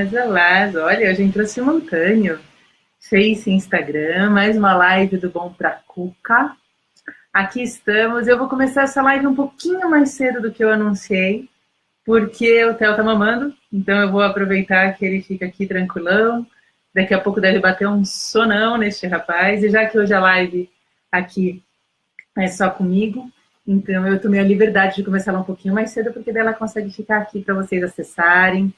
olá, olha, a gente entrou simultâneo, Face, Instagram, mais uma live do Bom Pra Cuca. Aqui estamos, eu vou começar essa live um pouquinho mais cedo do que eu anunciei, porque o Theo tá mamando, então eu vou aproveitar que ele fica aqui tranquilão, daqui a pouco deve bater um sonão neste rapaz, e já que hoje a live aqui é só comigo, então eu tomei a liberdade de começar ela um pouquinho mais cedo, porque daí ela consegue ficar aqui para vocês acessarem.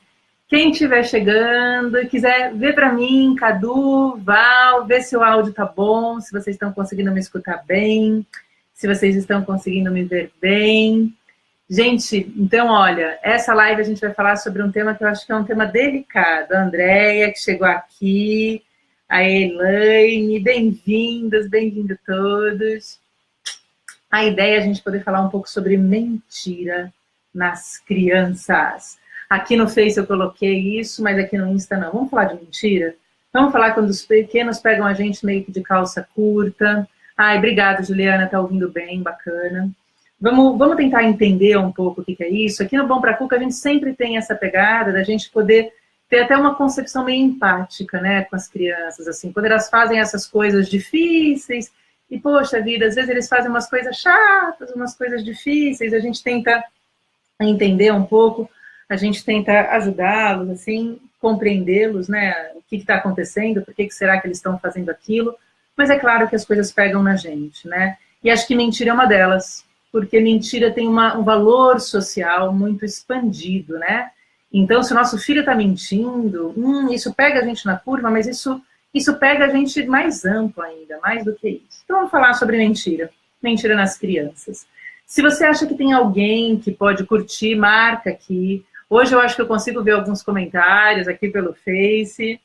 Quem estiver chegando e quiser ver para mim, Cadu, Val, ver se o áudio tá bom, se vocês estão conseguindo me escutar bem, se vocês estão conseguindo me ver bem. Gente, então, olha, essa live a gente vai falar sobre um tema que eu acho que é um tema delicado. A Andréia, que chegou aqui, a Elaine, bem-vindos todos. A ideia é a gente poder falar um pouco sobre mentira nas crianças. Aqui no Face eu coloquei isso, mas aqui no Insta não. Vamos falar de mentira? Vamos falar quando os pequenos pegam a gente meio que de calça curta. Ai, obrigada, Juliana, tá ouvindo bem, bacana. Vamos tentar entender um pouco o que é isso. Aqui no Bom Pra Cuca a gente sempre tem essa pegada da gente poder ter até uma concepção meio empática, né, com as crianças, assim, quando elas fazem essas coisas difíceis, e poxa vida, às vezes eles fazem umas coisas chatas, umas coisas difíceis, a gente tenta entender um pouco, a gente tenta ajudá-los, assim, compreendê-los, né, o que está acontecendo, por que será que eles estão fazendo aquilo, mas é claro que as coisas pegam na gente, né, e acho que mentira é uma delas, porque mentira tem um valor social muito expandido, né, então se o nosso filho está mentindo, isso pega a gente na curva, mas isso pega a gente mais amplo ainda, mais do que isso. Então vamos falar sobre mentira, mentira nas crianças. Se você acha que tem alguém que pode curtir, marca aqui. Hoje eu acho que eu consigo ver alguns comentários aqui pelo Face.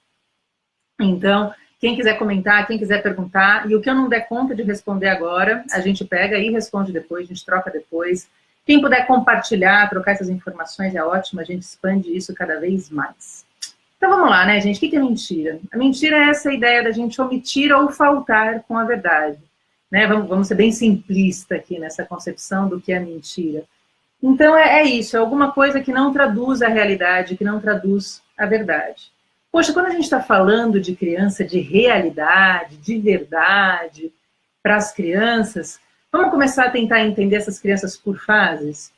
Então, quem quiser comentar, quem quiser perguntar, e o que eu não der conta de responder agora, a gente pega e responde depois, a gente troca depois. Quem puder compartilhar, trocar essas informações é ótimo, a gente expande isso cada vez mais. Então vamos lá, né, gente? O que é mentira? A mentira é essa ideia da gente omitir ou faltar com a verdade. Né? Vamos ser bem simplista aqui nessa concepção do que é mentira. Então é isso, é alguma coisa que não traduz a realidade, que não traduz a verdade. Poxa, quando a gente está falando de criança, de realidade, de verdade, para as crianças, vamos começar a tentar entender essas crianças por fases?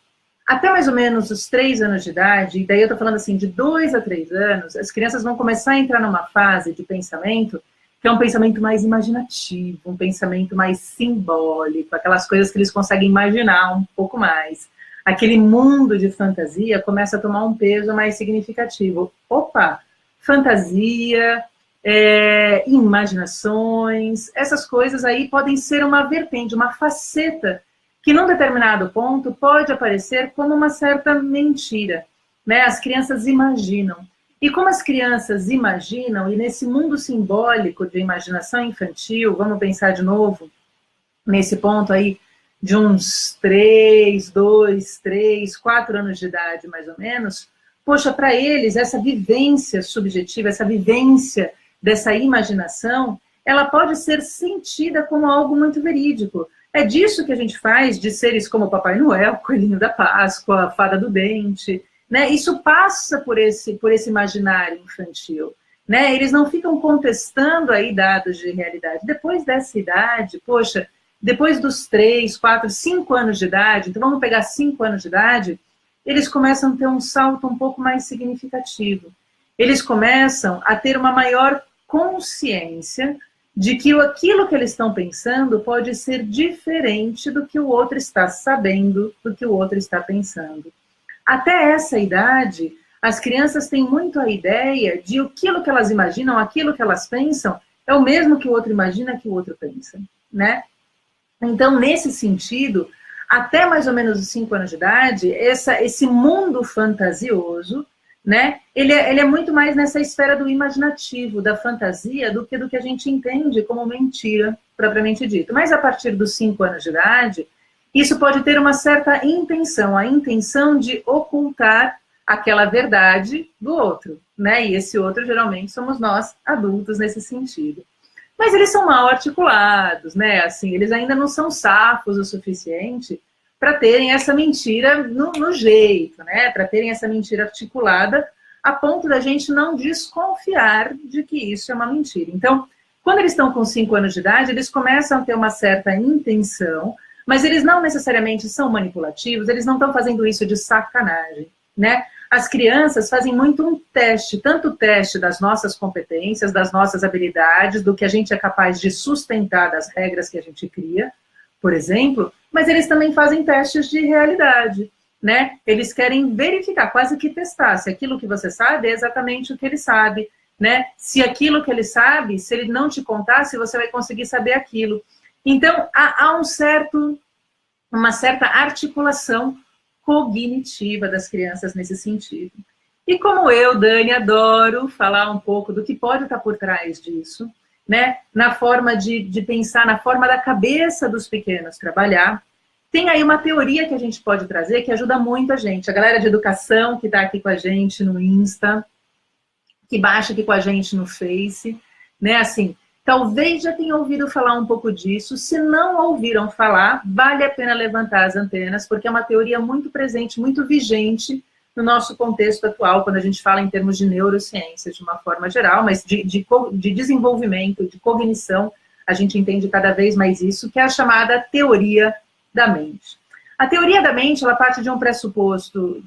Até mais ou menos os 3 anos de idade, e daí eu estou falando assim, de 2 a 3 anos, as crianças vão começar a entrar numa fase de pensamento que é um pensamento mais imaginativo, um pensamento mais simbólico, aquelas coisas que eles conseguem imaginar um pouco mais. Aquele mundo de fantasia começa a tomar um peso mais significativo. Opa, fantasia, imaginações, essas coisas aí podem ser uma vertente, uma faceta que num determinado ponto pode aparecer como uma certa mentira, né? As crianças imaginam. E como as crianças imaginam, e nesse mundo simbólico de imaginação infantil, vamos pensar de novo nesse ponto aí de uns 4 anos de idade, mais ou menos, poxa, para eles, essa vivência subjetiva, essa vivência dessa imaginação, ela pode ser sentida como algo muito verídico. É disso que a gente faz de seres como Papai Noel, Coelhinho da Páscoa, Fada do Dente, né? Isso passa por esse imaginário infantil, né? Eles não ficam contestando aí dados de realidade. Depois dessa idade, poxa, depois dos 3, 4, 5 anos de idade, então vamos pegar 5 anos de idade, eles começam a ter um salto um pouco mais significativo. Eles começam a ter uma maior consciência de que aquilo que eles estão pensando pode ser diferente do que o outro está sabendo, do que o outro está pensando. Até essa idade, as crianças têm muito a ideia de aquilo que elas imaginam, aquilo que elas pensam, é o mesmo que o outro imagina, que o outro pensa, né? Então, nesse sentido, até mais ou menos os 5 anos de idade, esse mundo fantasioso, né, ele é muito mais nessa esfera do imaginativo, da fantasia, do que a gente entende como mentira, propriamente dito. Mas a partir dos 5 anos de idade, isso pode ter uma certa intenção, a intenção de ocultar aquela verdade do outro, né? E esse outro, geralmente, somos nós, adultos, nesse sentido. Mas eles são mal articulados, né? Assim, eles ainda não são safos o suficiente para terem essa mentira no jeito, né? Para terem essa mentira articulada a ponto da gente não desconfiar de que isso é uma mentira. Então, quando eles estão com 5 anos de idade, eles começam a ter uma certa intenção, mas eles não necessariamente são manipulativos, eles não estão fazendo isso de sacanagem, né? As crianças fazem muito um teste, tanto o teste das nossas competências, das nossas habilidades, do que a gente é capaz de sustentar das regras que a gente cria, por exemplo, mas eles também fazem testes de realidade, né? Eles querem verificar, quase que testar, se aquilo que você sabe é exatamente o que ele sabe, né? Se aquilo que ele sabe, se ele não te contar, se você vai conseguir saber aquilo. Então, há uma certa articulação cognitiva das crianças nesse sentido. E como eu, Dani, adoro falar um pouco do que pode estar por trás disso, né? Na forma de pensar, na forma da cabeça dos pequenos trabalhar, tem aí uma teoria que a gente pode trazer que ajuda muito a gente. A galera de educação que está aqui com a gente no Insta, que baixa aqui com a gente no Face, né? Assim, talvez já tenham ouvido falar um pouco disso. Se não ouviram falar, vale a pena levantar as antenas, porque é uma teoria muito presente, muito vigente no nosso contexto atual, quando a gente fala em termos de neurociências, de uma forma geral, mas de desenvolvimento, de cognição, a gente entende cada vez mais isso, que é a chamada teoria da mente. A teoria da mente, ela parte de um pressuposto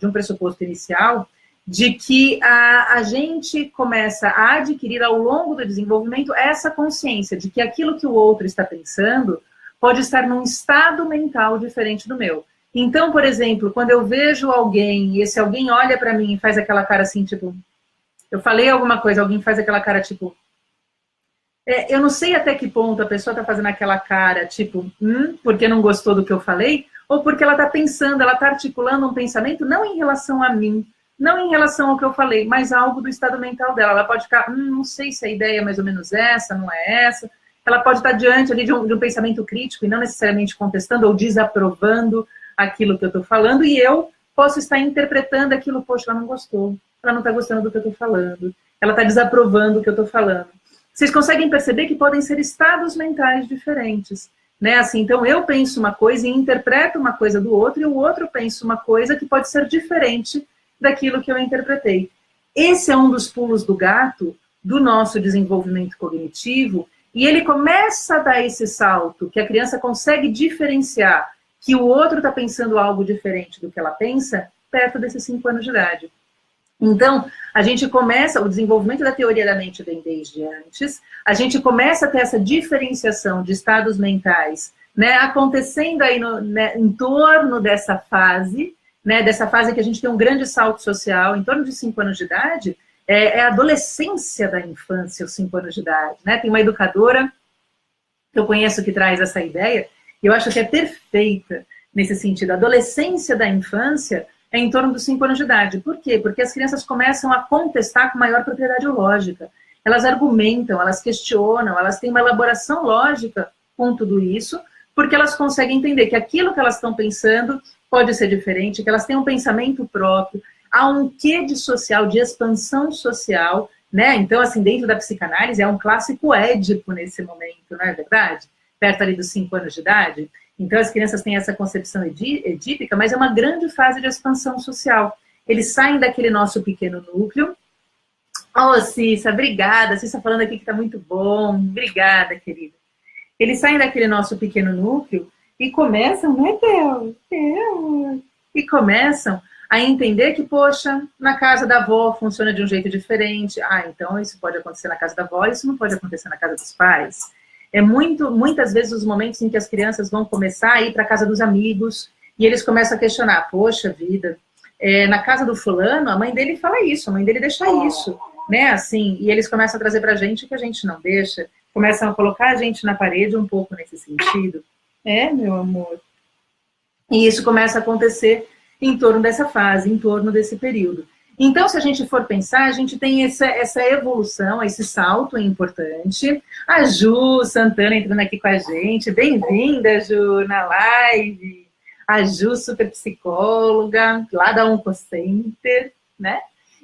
inicial, de que a gente começa a adquirir ao longo do desenvolvimento essa consciência de que aquilo que o outro está pensando pode estar num estado mental diferente do meu. Então, por exemplo, quando eu vejo alguém e esse alguém olha para mim e faz aquela cara assim, tipo, eu falei alguma coisa, alguém faz aquela cara tipo, eu não sei até que ponto a pessoa está fazendo aquela cara, tipo, porque não gostou do que eu falei, ou porque ela está pensando, ela está articulando um pensamento não em relação a mim, não em relação ao que eu falei, mas algo do estado mental dela. Ela pode ficar, não sei se a ideia é mais ou menos essa, não é essa. Ela pode estar diante ali de um pensamento crítico e não necessariamente contestando ou desaprovando aquilo que eu estou falando, e eu posso estar interpretando aquilo, poxa, ela não gostou, ela não está gostando do que eu estou falando, ela está desaprovando o que eu estou falando. Vocês conseguem perceber que podem ser estados mentais diferentes, né? Assim, então eu penso uma coisa e interpreto uma coisa do outro, e o outro pensa uma coisa que pode ser diferente daquilo que eu interpretei. Esse é um dos pulos do gato do nosso desenvolvimento cognitivo, e ele começa a dar esse salto, que a criança consegue diferenciar que o outro está pensando algo diferente do que ela pensa, perto desses 5 anos de idade. Então, a gente começa, o desenvolvimento da teoria da mente vem desde antes, a gente começa a ter essa diferenciação de estados mentais, né, acontecendo aí em torno dessa fase, né, dessa fase que a gente tem um grande salto social, em torno de 5 anos de idade, é a adolescência da infância, os 5 anos de idade, né? Tem uma educadora que eu conheço que traz essa ideia, e eu acho que é perfeita nesse sentido. A adolescência da infância é em torno dos 5 anos de idade. Por quê? Porque as crianças começam a contestar com maior propriedade lógica. Elas argumentam, elas questionam, elas têm uma elaboração lógica com tudo isso, porque elas conseguem entender que aquilo que elas estão pensando pode ser diferente, que elas têm um pensamento próprio, há um quê de social, de expansão social, né? Então, assim, dentro da psicanálise, é um clássico édipo nesse momento, não é verdade? Perto ali dos 5 anos de idade. Então, as crianças têm essa concepção edípica, mas é uma grande fase de expansão social. Eles saem daquele nosso pequeno núcleo. Oh, Cissa, obrigada. Cissa falando aqui que está muito bom. Obrigada, querida. Eles saem daquele nosso pequeno núcleo e começam, né, Theo? E começam a entender que, poxa, na casa da avó funciona de um jeito diferente. Ah, então isso pode acontecer na casa da avó, isso não pode acontecer na casa dos pais. É muitas vezes os momentos em que as crianças vão começar a ir para a casa dos amigos e eles começam a questionar, poxa vida, na casa do fulano, a mãe dele fala isso, a mãe dele deixa isso, né, assim, e eles começam a trazer para a gente o que a gente não deixa, começam a colocar a gente na parede um pouco nesse sentido. Meu amor. E isso começa a acontecer em torno dessa fase, em torno desse período. Então, se a gente for pensar, a gente tem essa evolução, esse salto importante. A Ju Santana entrando aqui com a gente. Bem-vinda, Ju, na live. A Ju, super psicóloga, lá da Oncocenter, né?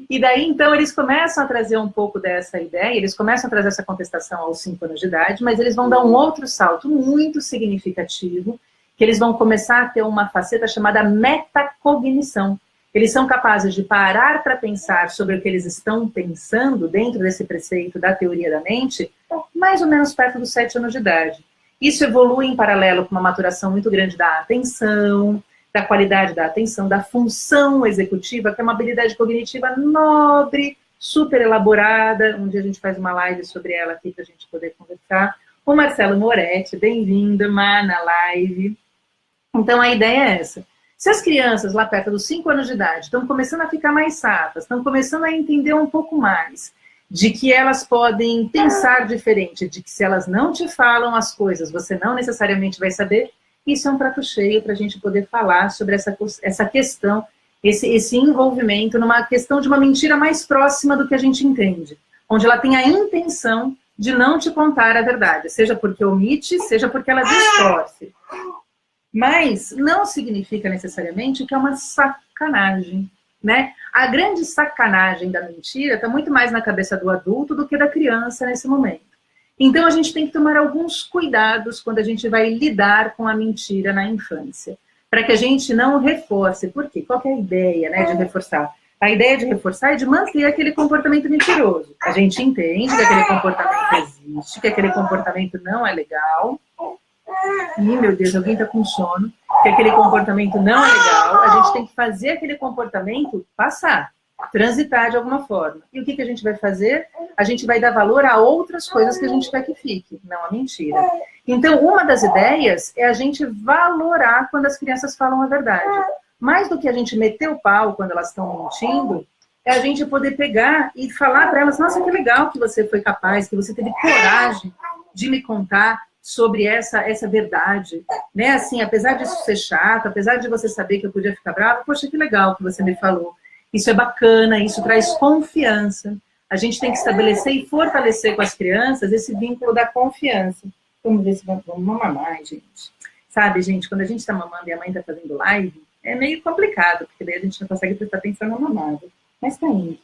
E daí, então, eles começam a trazer um pouco dessa ideia, eles começam a trazer essa contestação aos 5 anos de idade, mas eles vão dar um outro salto muito significativo, que eles vão começar a ter uma faceta chamada metacognição. eles são capazes de parar para pensar sobre o que eles estão pensando dentro desse preceito da teoria da mente, mais ou menos perto dos 7 anos de idade. Isso evolui em paralelo com uma maturação muito grande da atenção, da qualidade da atenção, da função executiva, que é uma habilidade cognitiva nobre, super elaborada. Um dia a gente faz uma live sobre ela aqui para a gente poder conversar. O Marcelo Moretti, bem-vindo, na live. Então, a ideia é essa. Se as crianças lá perto dos 5 anos de idade estão começando a ficar mais safas, estão começando a entender um pouco mais de que elas podem pensar diferente, de que se elas não te falam as coisas, você não necessariamente vai saber, isso é um prato cheio para a gente poder falar sobre essa questão, esse envolvimento numa questão de uma mentira mais próxima do que a gente entende, onde ela tem a intenção de não te contar a verdade, seja porque omite, seja porque ela distorce. Mas não significa necessariamente que é uma sacanagem, né? A grande sacanagem da mentira está muito mais na cabeça do adulto do que da criança nesse momento. Então a gente tem que tomar alguns cuidados quando a gente vai lidar com a mentira na infância, para que a gente não reforce. Por quê? Qual que é a ideia, né, de reforçar? A ideia de reforçar é de manter aquele comportamento mentiroso. A gente entende que aquele comportamento existe, que aquele comportamento não é legal. Ih, meu Deus, alguém está com sono. Que aquele comportamento não é legal. A gente tem que fazer aquele comportamento passar, transitar de alguma forma. E o que a gente vai fazer? A gente vai dar valor a outras coisas que a gente quer que fique, não a mentira. Então, uma das ideias é a gente valorar quando as crianças falam a verdade. Mais do que a gente meter o pau quando elas estão mentindo, é a gente poder pegar e falar para elas: nossa, que legal que você foi capaz, que você teve coragem de me contar sobre essa verdade, né? Assim, apesar disso ser chato, apesar de você saber que eu podia ficar brava, poxa, que legal que você me falou. Isso é bacana, isso traz confiança. A gente tem que estabelecer e fortalecer com as crianças esse vínculo da confiança. Vamos ver se vamos mamar mais, gente. Sabe, gente, quando a gente está mamando e a mãe está fazendo live, é meio complicado, porque daí a gente não consegue prestar atenção na mamada. Mas tá indo.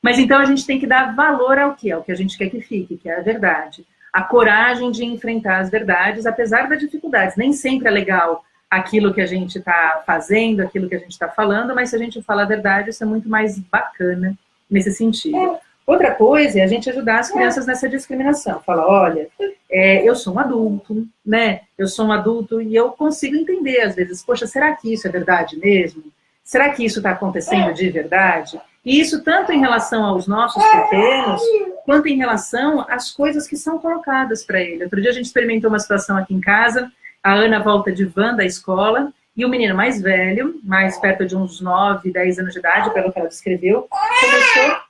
Mas então a gente tem que dar valor ao que? Ao que a gente quer que fique, que é a verdade. A coragem de enfrentar as verdades, apesar das dificuldades. Nem sempre é legal aquilo que a gente está fazendo, aquilo que a gente está falando, mas se a gente fala a verdade, isso é muito mais bacana nesse sentido. Outra coisa é a gente ajudar as crianças nessa discriminação. Fala, olha, eu sou um adulto, né? Eu sou um adulto e eu consigo entender, às vezes, poxa, será que isso é verdade mesmo? Será que isso está acontecendo de verdade? E isso tanto em relação aos nossos pequenos, quanto em relação às coisas que são colocadas para ele. Outro dia a gente experimentou uma situação aqui em casa, a Ana volta de van da escola, e o menino mais velho, mais perto de uns 9, 10 anos de idade, pelo que ela descreveu, começou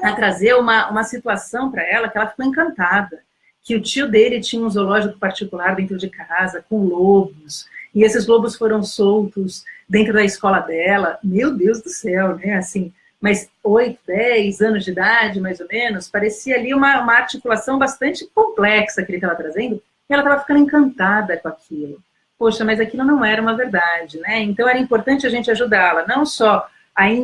a trazer uma situação para ela que ela ficou encantada, que o tio dele tinha um zoológico particular dentro de casa, com lobos, e esses lobos foram soltos dentro da escola dela. Meu Deus do céu, né? Assim, mas 8, 10 anos de idade, mais ou menos, parecia ali uma articulação bastante complexa que ele estava trazendo, e ela estava ficando encantada com aquilo. Poxa, mas aquilo não era uma verdade, né? Então era importante a gente ajudá-la, não só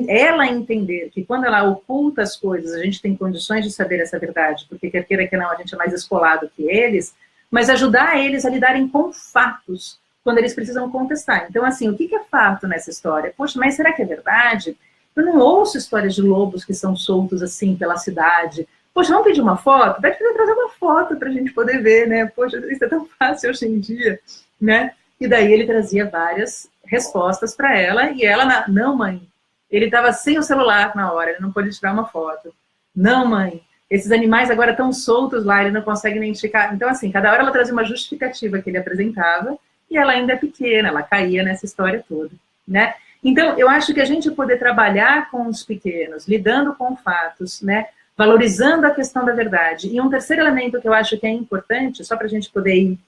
ela entender que quando ela oculta as coisas, a gente tem condições de saber essa verdade, porque quer queira que não, a gente é mais escolado que eles, mas ajudar eles a lidarem com fatos, quando eles precisam contestar. Então, assim, o que é fato nessa história? Poxa, mas será que é verdade? Eu não ouço histórias de lobos que são soltos assim pela cidade. Poxa, vamos pedir uma foto? Deve trazer uma foto para a gente poder ver, né? Poxa, isso é tão fácil hoje em dia, né? E daí ele trazia várias respostas para ela, e ela, não, mãe, ele estava sem o celular na hora, ele não pôde tirar uma foto. Não, mãe, esses animais agora estão soltos lá, ele não consegue identificar. Então, assim, cada hora ela trazia uma justificativa que ele apresentava, e ela ainda é pequena, ela caía nessa história toda, né? Então, eu acho que a gente poder trabalhar com os pequenos, lidando com fatos, né? Valorizando a questão da verdade. E um terceiro elemento que eu acho que é importante, só para a gente poder ir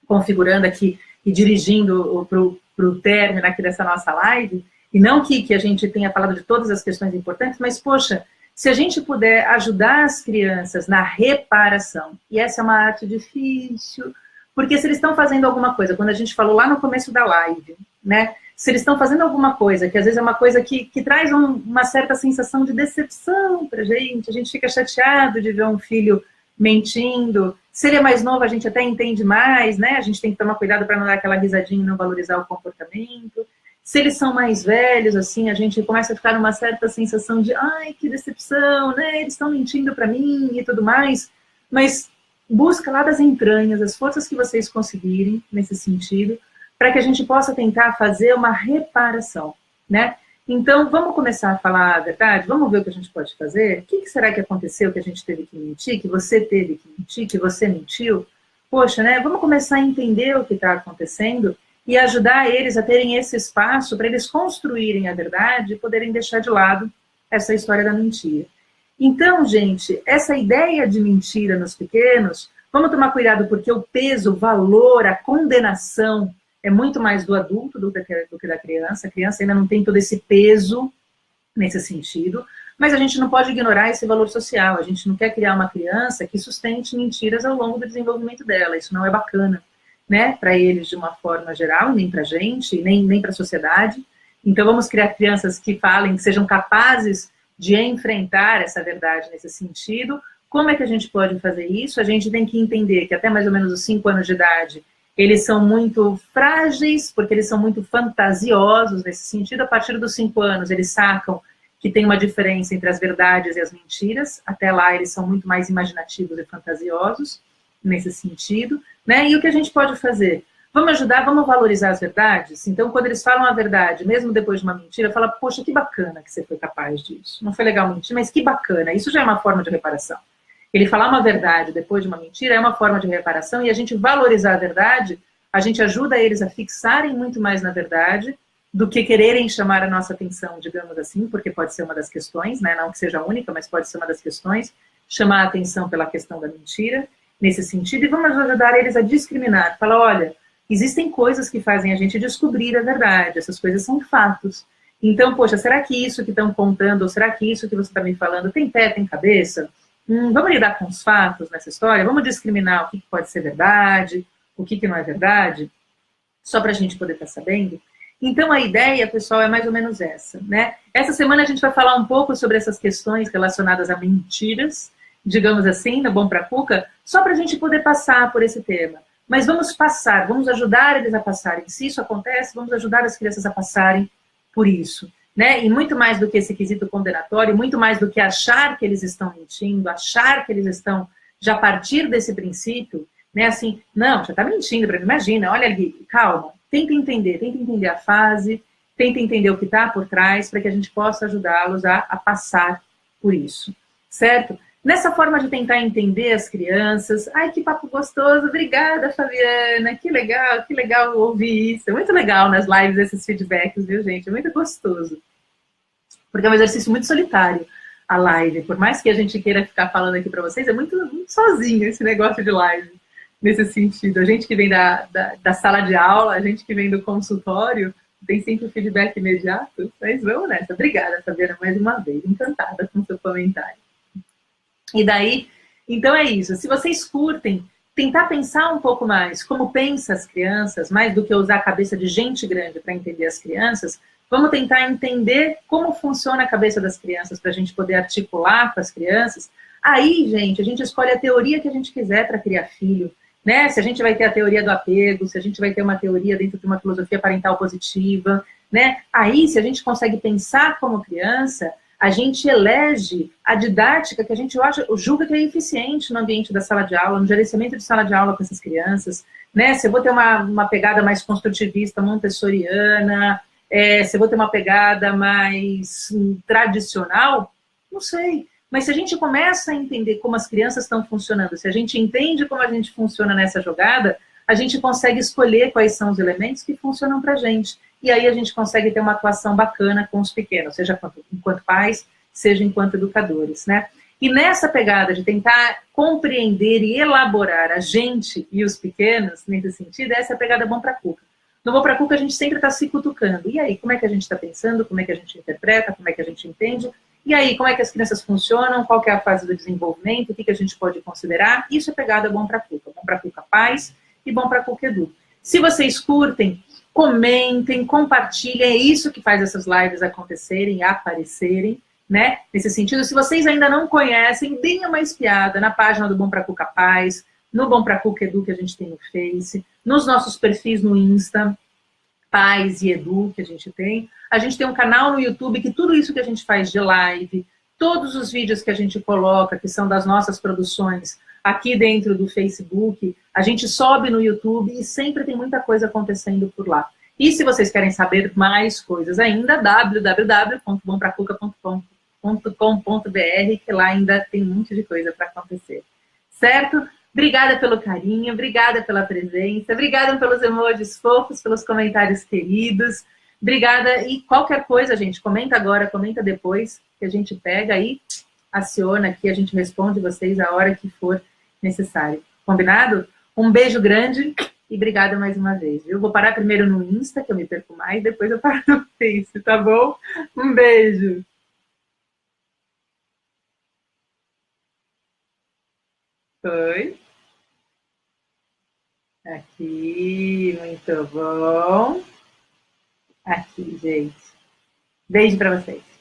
configurando aqui e dirigindo para o término aqui dessa nossa live, e não que a gente tenha falado de todas as questões importantes, mas, poxa, se a gente puder ajudar as crianças na reparação, e essa é uma arte difícil, porque se eles estão fazendo alguma coisa, quando a gente falou lá no começo da live, né, se eles estão fazendo alguma coisa, que às vezes é uma coisa que traz uma certa sensação de decepção pra gente, a gente fica chateado de ver um filho mentindo, se ele é mais novo a gente até entende mais, né, a gente tem que tomar cuidado para não dar aquela risadinha e não valorizar o comportamento. Se eles são mais velhos, assim, a gente começa a ficar numa certa sensação de, ai, que decepção, né? Eles estão mentindo para mim e tudo mais. Mas busca lá das entranhas as forças que vocês conseguirem nesse sentido, para que a gente possa tentar fazer uma reparação, né? Então, vamos começar a falar a verdade? Vamos ver o que a gente pode fazer? O que será que aconteceu que a gente teve que mentir, que você teve que mentir, que você mentiu? Poxa, né? Vamos começar a entender o que está acontecendo e ajudar eles a terem esse espaço para eles construírem a verdade e poderem deixar de lado essa história da mentira. Então, gente, essa ideia de mentira nos pequenos, vamos tomar cuidado porque o peso, o valor, a condenação é muito mais do adulto do que da criança. A criança ainda não tem todo esse peso nesse sentido, mas a gente não pode ignorar esse valor social. A gente não quer criar uma criança que sustente mentiras ao longo do desenvolvimento dela. Isso não é bacana, né, para eles de uma forma geral, nem para a gente, nem para a sociedade. Então vamos criar crianças que falem, que sejam capazes de enfrentar essa verdade nesse sentido. Como é que a gente pode fazer isso? A gente tem que entender que até mais ou menos os 5 anos de idade, eles são muito frágeis, porque eles são muito fantasiosos nesse sentido. A partir dos 5 anos, eles sacam que tem uma diferença entre as verdades e as mentiras. Até lá, eles são muito mais imaginativos e fantasiosos nesse sentido, né? E o que a gente pode fazer? Vamos ajudar, vamos valorizar as verdades? Então, quando eles falam a verdade, mesmo depois de uma mentira, fala, poxa, que bacana que você foi capaz disso. Não foi legal mentir, mas que bacana. Isso já é uma forma de reparação. Ele falar uma verdade depois de uma mentira é uma forma de reparação, e a gente valorizar a verdade, a gente ajuda eles a fixarem muito mais na verdade do que quererem chamar a nossa atenção, digamos assim, porque pode ser uma das questões, né? Não que seja a única, mas pode ser uma das questões, chamar a atenção pela questão da mentira, nesse sentido, e vamos ajudar eles a discriminar, falar, olha, existem coisas que fazem a gente descobrir a verdade, essas coisas são fatos. Então, poxa, será que isso que estão contando, ou será que isso que você está me falando tem pé, tem cabeça? Vamos lidar com os fatos nessa história? Vamos discriminar o que pode ser verdade, o que não é verdade? Só para a gente poder estar sabendo. Então, a ideia, pessoal, é mais ou menos essa, né? Essa semana a gente vai falar um pouco sobre essas questões relacionadas a mentiras, digamos assim, no Bom Pra Cuca, só para a gente poder passar por esse tema. Mas vamos passar, vamos ajudar eles a passarem. Se isso acontece, vamos ajudar as crianças a passarem por isso, né? E muito mais do que esse quesito condenatório, muito mais do que achar que eles estão mentindo, achar que eles estão já a partir desse princípio, né? Assim, não, já está mentindo para mim, imagina, olha ali, calma, tenta entender a fase, tenta entender o que está por trás, para que a gente possa ajudá-los a passar por isso, certo? Nessa forma de tentar entender as crianças, ai, que papo gostoso, obrigada, Fabiana, que legal ouvir isso, é muito legal nas lives esses feedbacks, viu, gente, é muito gostoso, porque é um exercício muito solitário, a live, por mais que a gente queira ficar falando aqui para vocês, é muito sozinho esse negócio de live, nesse sentido, a gente que vem da sala de aula, a gente que vem do consultório, tem sempre o feedback imediato, mas vamos nessa, obrigada, Fabiana, mais uma vez, encantada com o seu comentário. E daí, então é isso. Se vocês curtem, tentar pensar um pouco mais como pensam as crianças, mais do que usar a cabeça de gente grande para entender as crianças, vamos tentar entender como funciona a cabeça das crianças para a gente poder articular com as crianças. Aí, gente, a gente escolhe a teoria que a gente quiser para criar filho, né? Se a gente vai ter a teoria do apego, se a gente vai ter uma teoria dentro de uma filosofia parental positiva, né? Aí, se a gente consegue pensar como criança, a gente elege a didática que a gente julga que é eficiente no ambiente da sala de aula, no gerenciamento de sala de aula com essas crianças, né? Se eu vou ter uma pegada mais construtivista, montessoriana, se eu vou ter uma pegada mais tradicional, não sei. Mas se a gente começa a entender como as crianças estão funcionando, se a gente entende como a gente funciona nessa jogada, a gente consegue escolher quais são os elementos que funcionam para a gente. E aí a gente consegue ter uma atuação bacana com os pequenos, seja enquanto pais, seja enquanto educadores, né? E nessa pegada de tentar compreender e elaborar a gente e os pequenos, nesse sentido, essa é a pegada Bom Pra Cuca. No Bom Pra Cuca a gente sempre está se cutucando. E aí, como é que a gente está pensando? Como é que a gente interpreta? Como é que a gente entende? E aí, como é que as crianças funcionam? Qual que é a fase do desenvolvimento? O que a gente pode considerar? Isso é pegada Bom Pra Cuca. Bom Pra Cuca Paz e Bom Pra Cuca Edu. Se vocês curtem, comentem, compartilhem, é isso que faz essas lives acontecerem, aparecerem, né? Nesse sentido, se vocês ainda não conhecem, deem uma espiada na página do Bom Pra Cuca Paz, no Bom Pra Cuca Edu que a gente tem no Face, nos nossos perfis no Insta, Paz e Edu que a gente tem. A gente tem um canal no YouTube que tudo isso que a gente faz de live, todos os vídeos que a gente coloca, que são das nossas produções, aqui dentro do Facebook, a gente sobe no YouTube e sempre tem muita coisa acontecendo por lá. E se vocês querem saber mais coisas ainda, www.bompracuca.com.br, que lá ainda tem um monte de coisa para acontecer. Certo? Obrigada pelo carinho, obrigada pela presença, obrigada pelos emojis fofos, pelos comentários queridos. Obrigada. E qualquer coisa, gente, comenta agora, comenta depois, que a gente pega e aciona aqui, a gente responde vocês a hora que for necessário. Combinado? Um beijo grande e obrigada mais uma vez. Eu vou parar primeiro no Insta, que eu me perco mais, depois eu paro no Face, tá bom? Um beijo. Oi. Aqui, muito bom. Aqui, gente. Beijo para vocês.